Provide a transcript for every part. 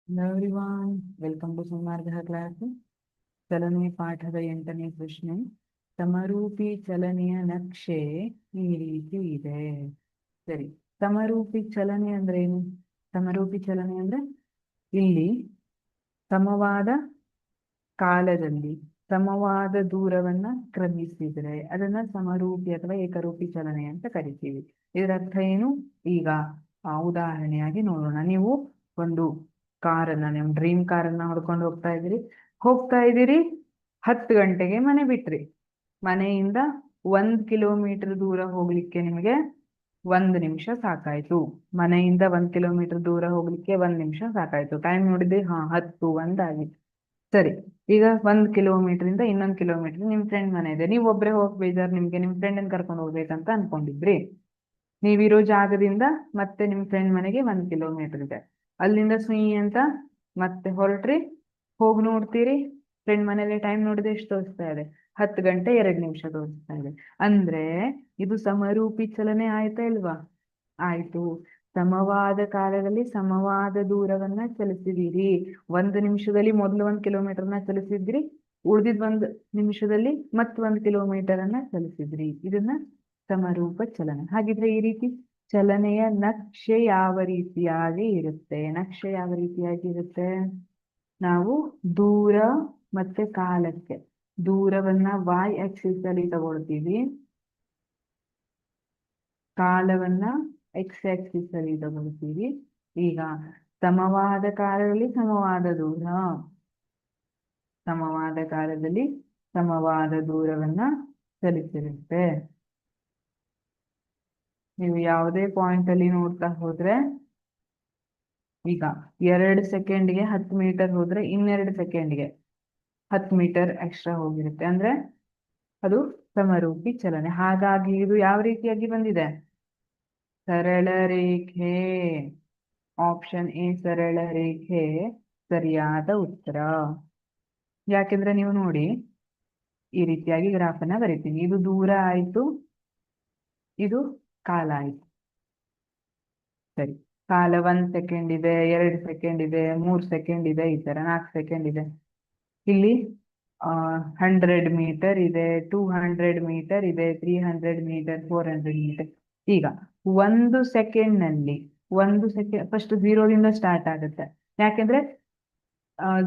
Hello everyone, welcome to Sanmarga class. ಚಲನೆ ಪಾಠದ 8ನೇ ಪ್ರಶ್ನೆ. ಸಮರೂಪಿ ಚಲನೆಯ ನಕ್ಷೆ ಈ ರೀತಿ ಇದೆ. ಸರಿ, ಸಮರೂಪಿ ಚಲನೆ ಅಂದ್ರೆ ಏನು? ಸಮರೂಪಿ ಚಲನೆ ಅಂದ್ರೆ ಇಲ್ಲಿ ಸಮವಾದ ಕಾಲದಲ್ಲಿ ಸಮವಾದ ದೂರವನ್ನ ಕ್ರಮಿಸಿದ್ರೆ ಅದನ್ನ ಸಮರೂಪಿ ಅಥವಾ ಏಕರೂಪಿ ಚಲನೆ ಅಂತ ಕರಿತೀವಿ. ಇದರ ಅರ್ಥ ಏನು? ಈಗ ಉದಾಹರಣೆಯಾಗಿ ನೋಡೋಣ. ನೀವು ಒಂದು ಕಾರನ್ನ, ನಿಮ್ಮ ಡ್ರೀಮ್ ಕಾರನ್ನ ಹೊಡ್ಕೊಂಡು ಹೋಗ್ತಾ ಇದ್ದೀರಿ 10 ಗಂಟೆಗೆ ಮನೆ ಬಿಟ್ರಿ. ಮನೆಯಿಂದ 1 ಕಿಲೋಮೀಟರ್ ದೂರ ಹೋಗ್ಲಿಕ್ಕೆ ನಿಮಗೆ 1 ನಿಮಿಷ ಸಾಕಾಯ್ತು. ಮನೆಯಿಂದ 1 ಕಿಲೋಮೀಟರ್ ದೂರ ಹೋಗ್ಲಿಕ್ಕೆ 1 ನಿಮಿಷ ಸಾಕಾಯ್ತು. ಟೈಮ್ ನೋಡಿದ್ರಿ, 10 1 ಆಗಿತ್ತು. ಸರಿ, ಈಗ 1 ಕಿಲೋಮೀಟರ್ ಇಂದ ಇನ್ನೊಂದು ಕಿಲೋಮೀಟರ್ ನಿಮ್ ಫ್ರೆಂಡ್ ಮನೆ ಇದೆ. ನೀವು ಒಬ್ರೆ ಹೋಗ್ ಬೇಜಾರ್, ನಿಮ್ಗೆ ನಿಮ್ ಫ್ರೆಂಡ್ ಕರ್ಕೊಂಡು ಹೋಗ್ಬೇಕಂತ ಅನ್ಕೊಂಡಿದ್ರಿ. ನೀವಿರೋ ಜಾಗದಿಂದ ಮತ್ತೆ ನಿಮ್ ಫ್ರೆಂಡ್ ಮನೆಗೆ 1 ಕಿಲೋಮೀಟರ್ ಇದೆ. ಅಲ್ಲಿಂದ ಸುಯಿ ಅಂತ ಮತ್ತೆ ಹೊರಟ್ರಿ. ಹೋಗಿ ನೋಡ್ತೀರಿ, ಫ್ರೆಂಡ್ ಮನೇಲಿ ಟೈಮ್ ನೋಡಿದ್ರೆ ಎಷ್ಟು ತೋರಿಸ್ತಾ ಇದೆ? 10 ಗಂಟೆ 2 ನಿಮಿಷ ತೋರಿಸ್ತಾ ಇದೆ. ಅಂದ್ರೆ ಇದು ಸಮರೂಪಿ ಚಲನೆ ಆಯ್ತಾ ಇಲ್ವಾ? ಆಯ್ತು. ಸಮವಾದ ಕಾಲದಲ್ಲಿ ಸಮವಾದ ದೂರವನ್ನ ಚಲಿಸಿದಿರಿ. 1 ನಿಮಿಷದಲ್ಲಿ ಮೊದಲು 1 ಕಿಲೋಮೀಟರ್ನ ಚಲಿಸಿದ್ರಿ, ಉಳಿದಿದ್ 1 ನಿಮಿಷದಲ್ಲಿ ಮತ್ 1 ಕಿಲೋಮೀಟರ್ ಅನ್ನ ಚಲಿಸಿದ್ರಿ. ಇದನ್ನ ಸಮರೂಪ ಚಲನೆ. ಹಾಗಿದ್ರೆ ಈ ರೀತಿ ಚಲನೆಯ ನಕ್ಷೆ ಯಾವ ರೀತಿಯಾಗಿ ಇರುತ್ತೆ? ನಕ್ಷೆ ಯಾವ ರೀತಿಯಾಗಿ ಇರುತ್ತೆ? ನಾವು ದೂರ ಮತ್ತೆ ಕಾಲಕ್ಕೆ ದೂರವನ್ನ y ಆಕ್ಸಿಸ್ ಅಲ್ಲಿ ತಗೊಳ್ತೀವಿ, ಕಾಲವನ್ನ x ಆಕ್ಸಿಸ್ ಅಲ್ಲಿ ತಗೊಳ್ತೀವಿ. ಈಗ ಸಮವಾದ ಕಾಲದಲ್ಲಿ ಸಮವಾದ ದೂರ, ಸಮವಾದ ಕಾಲದಲ್ಲಿ ಸಮವಾದ ದೂರವನ್ನ ಚಲಿಸಿರುತ್ತೆ. ನೀವು ಯಾವುದೇ ಪಾಯಿಂಟ್ ಅಲ್ಲಿ ನೋಡ್ತಾ ಹೋದ್ರೆ, ಈಗ 2 ಸೆಕೆಂಡ್ಗೆ 10 ಮೀಟರ್ ಹೋದ್ರೆ 2 ಸೆಕೆಂಡ್ಗೆ 10 ಮೀಟರ್ ಎಕ್ಸ್ಟ್ರಾ ಹೋಗಿರುತ್ತೆ. ಅಂದ್ರೆ ಅದು ಸಮರೂಪಿ ಚಲನೆ. ಹಾಗಾಗಿ ಇದು ಯಾವ ರೀತಿಯಾಗಿ ಬಂದಿದೆ? ಸರಳ ರೇಖೆ. ಆಪ್ಷನ್ ಎ ಸರಳ ರೇಖೆ ಸರಿಯಾದ ಉತ್ತರ. ಯಾಕೆಂದ್ರೆ ನೀವು ನೋಡಿ, ಈ ರೀತಿಯಾಗಿ ಗ್ರಾಫ್ ಅನ್ನ ಬರೀತೀನಿ. ಇದು ದೂರ ಆಯ್ತು, ಇದು ಕಾಲ ಆಯ್ತು. ಸರಿ, ಕಾಲ 1 ಸೆಕೆಂಡ್ ಇದೆ, 2 ಸೆಕೆಂಡ್ ಇದೆ, 3 ಸೆಕೆಂಡ್ ಇದೆ, ಈ ತರ 4 ಸೆಕೆಂಡ್ ಇದೆ. ಇಲ್ಲಿ 100 ಮೀಟರ್ ಇದೆ, 200 ಮೀಟರ್ ಇದೆ, 300 ಮೀಟರ್, 400 ಮೀಟರ್. ಈಗ 1 ಸೆಕೆಂಡ್ ನಲ್ಲಿ 1 ಸೆಕೆಂಡ್ ಫಸ್ಟ್ 0ದಿಂದ ಸ್ಟಾರ್ಟ್ ಆಗುತ್ತೆ. ಯಾಕೆಂದ್ರೆ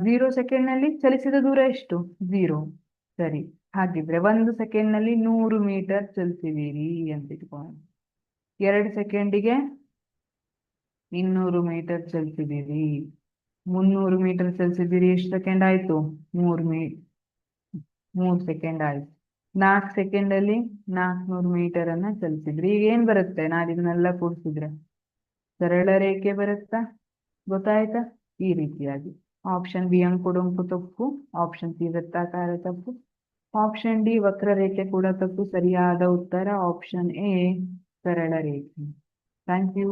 0 ಸೆಕೆಂಡ್ ನಲ್ಲಿ ಚಲಿಸಿದ ದೂರ ಎಷ್ಟು? 0. ಸರಿ, ಹಾಗಿದ್ರೆ 1 ಸೆಕೆಂಡ್ ನಲ್ಲಿ 100 ಮೀಟರ್ ಚಲಿಸಿದೀರಿ ಅಂತ ಇಟ್ಕೊಂಡು, 2 ಸೆಕೆಂಡಿಗೆ 200 ಮೀಟರ್ ಚಲಿಸಿದೀರಿ, 300 ಮೀಟರ್ ಚಲಿಸಿದೀರಿ. ಎಷ್ಟು ಸೆಕೆಂಡ್ ಆಯ್ತು? 3 ಸೆಕೆಂಡ್ ಆಯ್ತು. 4 ಸೆಕೆಂಡ್ ಅಲ್ಲಿ 400 ಮೀಟರ್ ಅನ್ನ ಚಲಿಸಿದ್ರಿ. ಈಗ ಏನ್ ಬರುತ್ತೆ? ನಾನು ಇದನ್ನೆಲ್ಲ ಕೂಡಿಸಿದ್ರೆ ಸರಳ ರೇಖೆ ಬರುತ್ತಾ? ಗೊತ್ತಾಯ್ತಾ? ಈ ರೀತಿಯಾಗಿ ಆಪ್ಷನ್ ಬಿ ಅಂಕುಡೊಂಕು ತಪ್ಪು, ಆಪ್ಷನ್ ಸಿ ವೃತ್ತಾಕಾರ ತಪ್ಪು, ಆಪ್ಷನ್ ಡಿ ವಕ್ರರೇಖೆ ಕೂಡ ತಪ್ಪು. ಸರಿಯಾದ ಉತ್ತರ ಆಪ್ಷನ್ ಎ ಸರಳ ರೇಖೆ. Thank you.